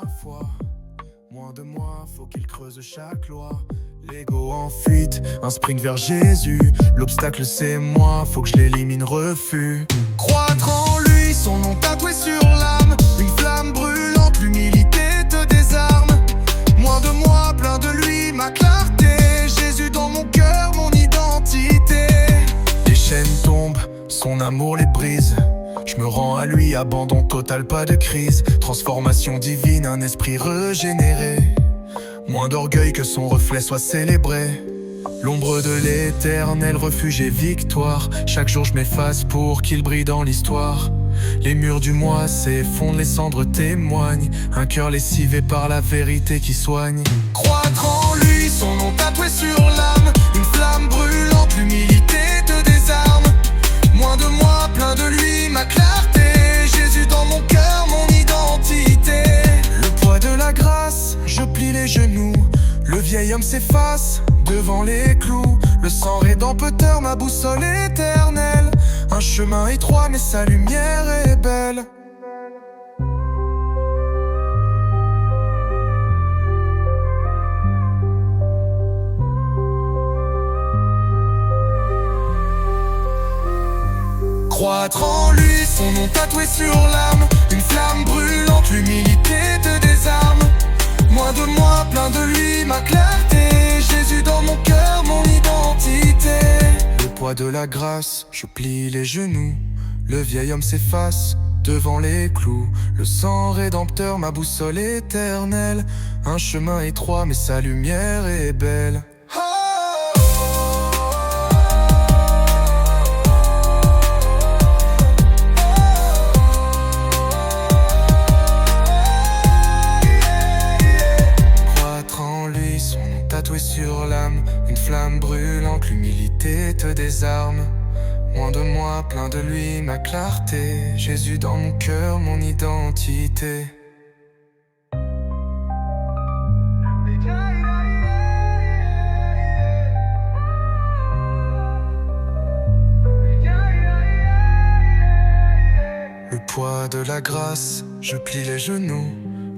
ma foi. Moins de moi, faut qu'il creuse chaque loi. L'ego en fuite, un sprint vers Jésus. L'obstacle c'est moi, faut que je l'élimine, refus. Croître en lui, son nom tatoué sur l'âme. Une flamme brûlante, l'humilité te désarme. Moins de moi, plein de lui, ma clarté. Jésus dans mon cœur, mon identité. Les chaînes tombent, son amour les brise. Je me rends à lui, abandon total, pas de crise. Transformation divine, un esprit régénéré. Moins d'orgueil que son reflet soit célébré. L'ombre de l'éternel, refuge et victoire. Chaque jour je m'efface pour qu'il brille dans l'histoire. Les murs du moi s'effondrent, les cendres témoignent. Un cœur lessivé par la vérité qui soigne. Croître en lui, son nom tatoué sur l'âme. Une flamme brûlante, l'humilité te désarme. Moins de moi, plein de lui, ma clarté. Jésus dans mon cœur, mon identité. Le poids de la grâce, je plie les genoux. Le vieil homme s'efface devant les clous. Le sang rédempteur, ma boussole éternelle. Un chemin étroit mais sa lumière est belle. Croître en lui, son nom tatoué sur l'âme. Une flamme brûlante, l'humilité te désarme. Moins de moi, plein de lui, ma clarté. Jésus dans mon cœur, mon identité. Le poids de la grâce, je plie les genoux. Le vieil homme s'efface devant les clous. Le sang rédempteur, ma boussole éternelle. Un chemin étroit mais sa lumière est belle. Tatoué sur l'âme, une flamme brûlante, l'humilité te désarme. Moins de moi, plein de lui, ma clarté. Jésus dans mon cœur, mon identité. Le poids de la grâce, je plie les genoux.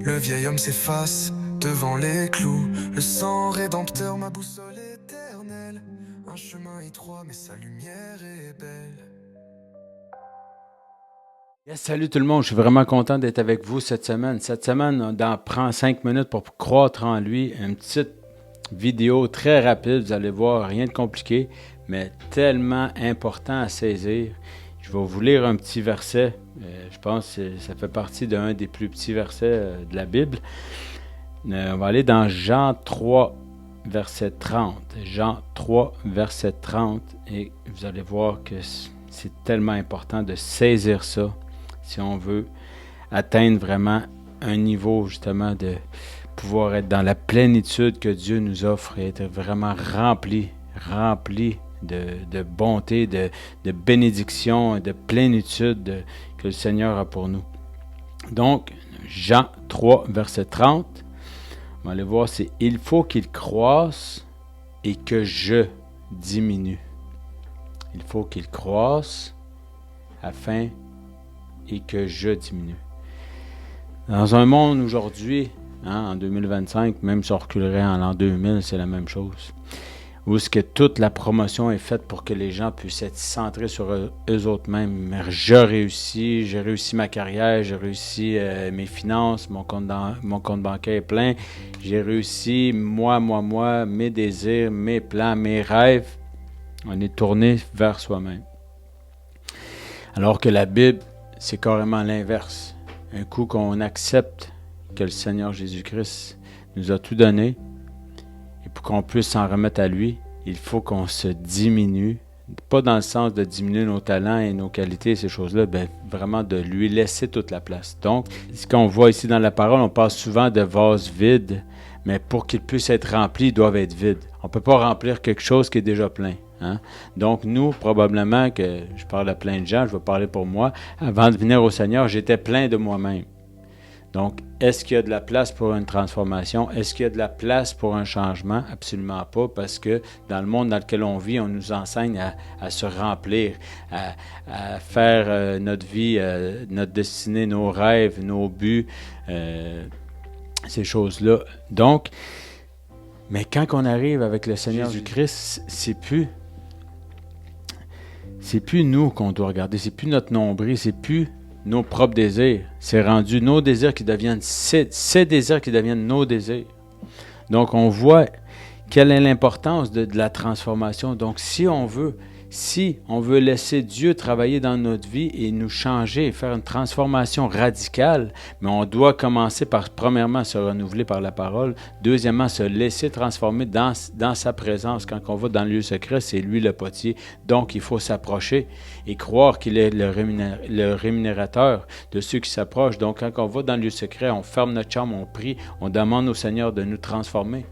Le vieil homme s'efface devant les clous. Le sang rédempteur, ma boussole éternelle. Un chemin étroit mais sa lumière est belle. Yes, salut tout le monde, je suis vraiment content d'être avec vous cette semaine. Cette semaine, on prend 5 minutes pour croître en lui. Une petite vidéo très rapide, vous allez voir, rien de compliqué, mais tellement important à saisir. Je vais vous lire un petit verset. Je pense que ça fait partie d'un des plus petits versets de la Bible. On va aller dans Jean 3, verset 30. Jean 3, verset 30. Et vous allez voir que c'est tellement important de saisir ça si on veut atteindre vraiment un niveau justement de pouvoir être dans la plénitude que Dieu nous offre et être vraiment rempli de bonté, de bénédiction, de plénitude que le Seigneur a pour nous. Donc, Jean 3, verset 30. On va aller voir, c'est « Il faut qu'il croisse et que je diminue. » Il faut qu'il croisse afin et que je diminue. Dans un monde aujourd'hui, en 2025, même si on reculerait en l'an 2000, c'est la même chose. Où est-ce que toute la promotion est faite pour que les gens puissent être centrés sur eux autres mêmes. J'ai réussi ma carrière, j'ai réussi mes finances, mon compte bancaire est plein. J'ai réussi, moi, mes désirs, mes plans, mes rêves. On est tourné vers soi-même. Alors que la Bible, c'est carrément l'inverse. Un coup qu'on accepte que le Seigneur Jésus-Christ nous a tout donné, et pour qu'on puisse s'en remettre à lui, il faut qu'on se diminue. Pas dans le sens de diminuer nos talents et nos qualités, ces choses-là, ben vraiment de lui laisser toute la place. Donc, ce qu'on voit ici dans la parole, on parle souvent de vases vides, mais pour qu'ils puissent être remplis, ils doivent être vides. On ne peut pas remplir quelque chose qui est déjà plein. Hein? Donc, nous, probablement que je parle à plein de gens, je vais parler pour moi, avant de venir au Seigneur, j'étais plein de moi-même. Donc, est-ce qu'il y a de la place pour une transformation? Est-ce qu'il y a de la place pour un changement? Absolument pas, parce que dans le monde dans lequel on vit, on nous enseigne à se remplir, à faire notre vie, notre destinée, nos rêves, nos buts, ces choses-là. Donc, mais quand on arrive avec le Seigneur Jésus-Christ, c'est plus nous qu'on doit regarder, c'est plus notre nombril, c'est plus nos propres désirs. C'est rendu nos désirs qui deviennent ces désirs qui deviennent nos désirs. Donc, on voit quelle est l'importance de la transformation. Donc, si on veut laisser Dieu travailler dans notre vie et nous changer et faire une transformation radicale, mais on doit commencer par, premièrement, se renouveler par la parole. Deuxièmement, se laisser transformer dans sa présence. Quand on va dans le lieu secret, c'est lui le potier. Donc, il faut s'approcher et croire qu'il est le rémunérateur de ceux qui s'approchent. Donc, quand on va dans le lieu secret, on ferme notre chambre, on prie, on demande au Seigneur de nous transformer.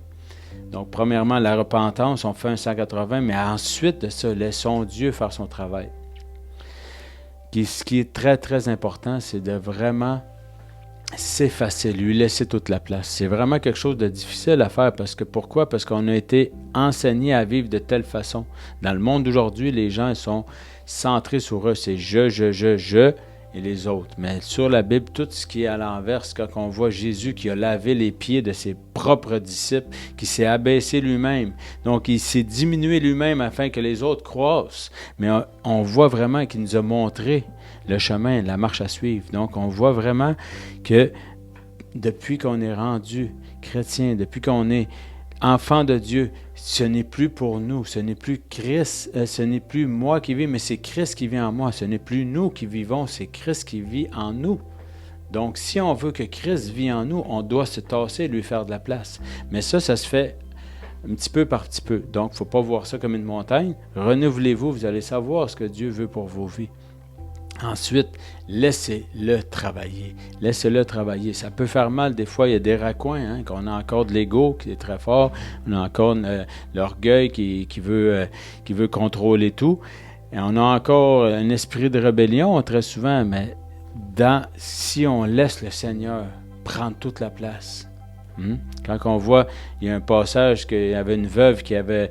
Donc, premièrement, la repentance, on fait un 180, mais ensuite de ça, laissons Dieu faire son travail. Ce qui est très, très important, c'est de vraiment s'effacer, lui laisser toute la place. C'est vraiment quelque chose de difficile à faire parce que pourquoi? Parce qu'on a été enseigné à vivre de telle façon. Dans le monde d'aujourd'hui, les gens sont centrés sur eux. C'est je et les autres. Mais sur la Bible, tout ce qui est à l'inverse, quand on voit Jésus qui a lavé les pieds de ses propres disciples, qui s'est abaissé lui-même, donc il s'est diminué lui-même afin que les autres croissent. Mais on voit vraiment qu'il nous a montré le chemin, la marche à suivre. Donc on voit vraiment que depuis qu'on est rendu chrétien, depuis qu'on est enfant de Dieu, ce n'est plus pour nous, ce n'est plus Christ, ce n'est plus moi qui vis, mais c'est Christ qui vit en moi. Ce n'est plus nous qui vivons, c'est Christ qui vit en nous. Donc, si on veut que Christ vit en nous, on doit se tasser et lui faire de la place. Mais ça se fait un petit peu par petit peu. Donc, il ne faut pas voir ça comme une montagne. Renouvelez-vous, vous allez savoir ce que Dieu veut pour vos vies. Ensuite, laissez-le travailler. Laissez-le travailler. Ça peut faire mal des fois. Il y a des raccoins, qu'on a encore de l'ego qui est très fort. On a encore l'orgueil qui veut contrôler tout. Et on a encore un esprit de rébellion très souvent. Mais si on laisse le Seigneur prendre toute la place. Quand on voit, il y a un passage qu'il y avait une veuve elle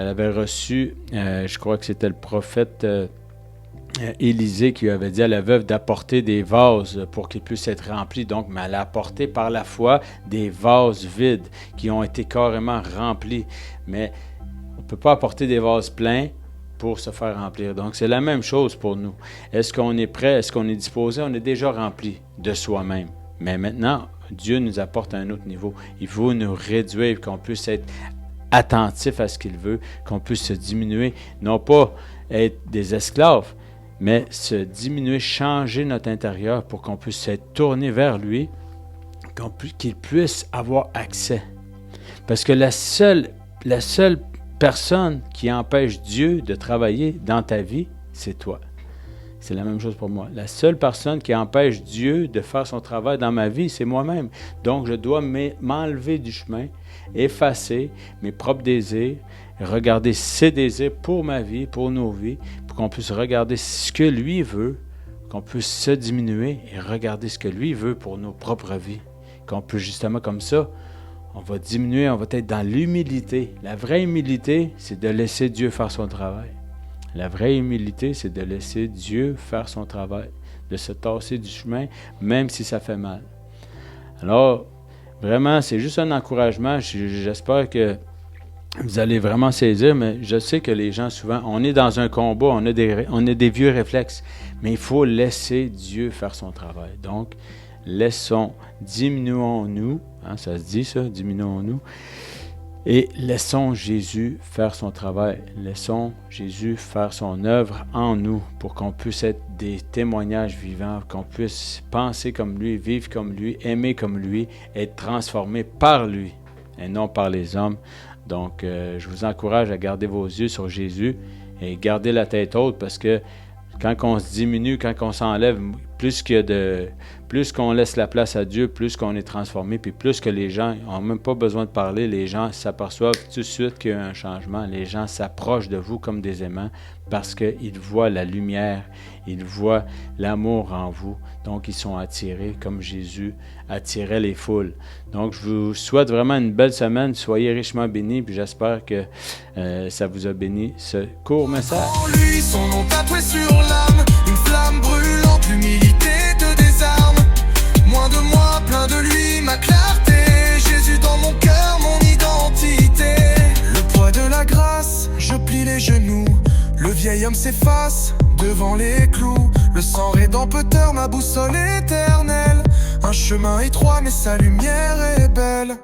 avait reçu, je crois que c'était le prophète Élisée qui lui avait dit à la veuve d'apporter des vases pour qu'ils puissent être remplis. Donc, mais elle a apporté par la foi des vases vides qui ont été carrément remplis. Mais on ne peut pas apporter des vases pleins pour se faire remplir. Donc, c'est la même chose pour nous. Est-ce qu'on est prêt? Est-ce qu'on est disposé? On est déjà rempli de soi-même. Mais maintenant, Dieu nous apporte à un autre niveau. Il veut nous réduire, qu'on puisse être attentif à ce qu'il veut, qu'on puisse se diminuer, non pas être des esclaves, mais se diminuer, changer notre intérieur pour qu'on puisse être tourné vers lui, qu'il puisse avoir accès. Parce que la seule personne qui empêche Dieu de travailler dans ta vie, c'est toi. C'est la même chose pour moi. La seule personne qui empêche Dieu de faire son travail dans ma vie, c'est moi-même. Donc, je dois m'enlever du chemin, effacer mes propres désirs, regarder ses désirs pour ma vie, pour nos vies, pour qu'on puisse regarder ce que lui veut, qu'on puisse se diminuer et regarder ce que lui veut pour nos propres vies. Qu'on puisse justement comme ça, on va diminuer, on va être dans l'humilité. La vraie humilité, c'est de laisser Dieu faire son travail. La vraie humilité, c'est de laisser Dieu faire son travail, de se tasser du chemin, même si ça fait mal. Alors, vraiment, c'est juste un encouragement. J'espère que vous allez vraiment saisir, mais je sais que les gens, souvent, on est dans un combat, on a des vieux réflexes, mais il faut laisser Dieu faire son travail. Donc, diminuons-nous, ça se dit ça, diminuons-nous, et laissons Jésus faire son travail. Laissons Jésus faire son œuvre en nous pour qu'on puisse être des témoignages vivants, qu'on puisse penser comme lui, vivre comme lui, aimer comme lui, être transformé par lui et non par les hommes. Donc, je vous encourage à garder vos yeux sur Jésus et garder la tête haute parce que quand on se diminue, quand on s'enlève, plus qu'on laisse la place à Dieu, plus qu'on est transformé, puis plus que les gens n'ont même pas besoin de parler, les gens s'aperçoivent tout de suite qu'il y a un changement. Les gens s'approchent de vous comme des aimants parce qu'ils voient la lumière, ils voient l'amour en vous. Donc, ils sont attirés comme Jésus attirait les foules. Donc, je vous souhaite vraiment une belle semaine. Soyez richement bénis, puis j'espère que ça vous a béni ce court message. En lui, son nom tatoué sur l'âme, une flamme brûlante, l'humilité te désarme. Moins de moi, plein de lui, ma clarté s'efface devant les clous. Le sang rédempteur, ma boussole éternelle. Un chemin étroit mais sa lumière est belle.